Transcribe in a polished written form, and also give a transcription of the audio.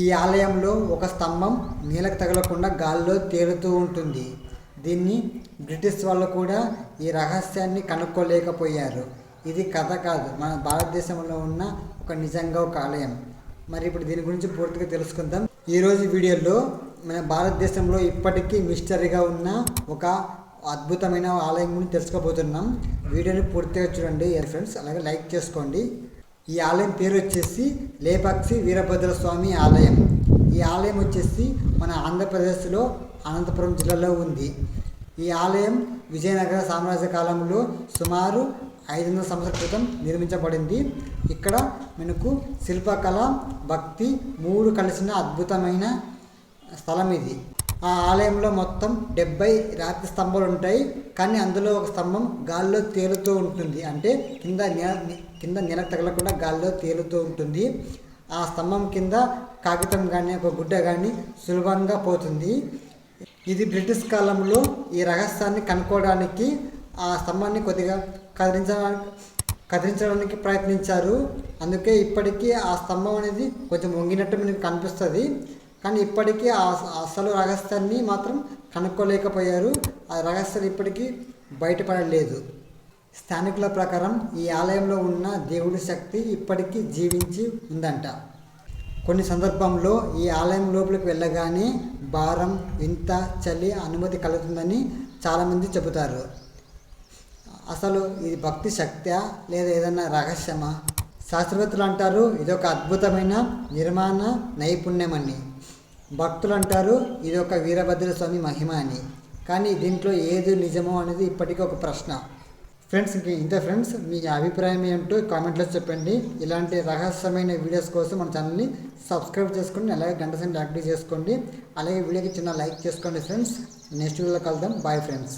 ఈ ఆలయంలో ఒక స్తంభం నేలకు తగలకుండా గాల్లో తేలుతూ ఉంటుంది. దీన్ని బ్రిటిష్ వాళ్ళు కూడా ఈ రహస్యాన్ని కనుక్కోలేకపోయారు. ఇది కథ కాదు, మన భారతదేశంలో ఉన్న ఒక నిజంగా ఒక ఆలయం. మరి ఇప్పుడు దీని గురించి పూర్తిగా తెలుసుకుందాం. ఈరోజు వీడియోలో మన భారతదేశంలో ఇప్పటికీ మిస్టరీగా ఉన్న ఒక అద్భుతమైన ఆలయం గురించి తెలుసుకోబోతున్నాం. వీడియోని పూర్తిగా చూడండి ఫ్రెండ్స్, అలాగే లైక్ చేసుకోండి. ఈ ఆలయం పేరు వచ్చేసి లేపాక్షి వీరభద్ర స్వామి ఆలయం. ఈ ఆలయం వచ్చేసి మన ఆంధ్రప్రదేశ్లో అనంతపురం జిల్లాలో ఉంది. ఈ ఆలయం విజయనగర సామ్రాజ్య కాలంలో సుమారు 500 సంవత్సరాల క్రితం నిర్మించబడింది. ఇక్కడ మనకు శిల్పకళ, భక్తి మూడు కలిసిన అద్భుతమైన స్థలం ఇది. ఆ ఆలయంలో మొత్తం 70 రాతి స్తంభాలు ఉంటాయి. కానీ అందులో ఒక స్తంభం గాల్లో తేలుతూ ఉంటుంది, అంటే కింద నేలకు తగలకుండా గాల్లో తేలుతూ ఉంటుంది. ఆ స్తంభం కింద కాగితం కానీ ఒక గుడ్డ కానీ సులభంగా పోతుంది. ఇది బ్రిటిష్ కాలంలో ఈ రహస్యాన్ని కనుక్కోవడానికి ఆ స్తంభాన్ని కొద్దిగా కదిలించడానికి ప్రయత్నించారు. అందుకే ఇప్పటికీ ఆ స్తంభం అనేది కొంచెం వంగినట్టు మనకు కనిపిస్తుంది. కానీ ఇప్పటికీ అసలు రహస్యాన్ని మాత్రం కనుక్కోలేకపోయారు. ఆ రహస్యాలు ఇప్పటికీ బయటపడలేదు. స్థానికుల ప్రకారం ఈ ఆలయంలో ఉన్న దేవుడి శక్తి ఇప్పటికీ జీవించి ఉందంట. కొన్ని సందర్భంలో ఈ ఆలయం లోపలికి వెళ్ళగానే భారం, వింత, చలి అనుమతి కలుగుతుందని చాలామంది చెబుతారు. అసలు ఇది భక్తి శక్తియా లేదా ఏదైనా రహస్యమా? శాస్త్రవేత్తలు అంటారు ఇదొక అద్భుతమైన నిర్మాణ నైపుణ్యమని. భక్తులు అంటారు ఇది ఒక వీరభద్ర స్వామి మహిమ అని. కానీ దీంట్లో ఏది నిజమో అనేది ఇప్పటికీ ఒక ప్రశ్న. ఫ్రెండ్స్, ఇంత ఫ్రెండ్స్, మీ అభిప్రాయం ఏంటో కామెంట్లో చెప్పండి. ఇలాంటి రహస్యమైన వీడియోస్ కోసం మన ఛానల్ని సబ్స్క్రైబ్ చేసుకోండి, అలాగే గంట సెంటర్ యాక్టివ్ చేసుకోండి. అలాగే వీడియోకి చిన్న లైక్ చేసుకోండి ఫ్రెండ్స్. నెక్స్ట్ వీడియోలో కలుద్దాం. Bye friends.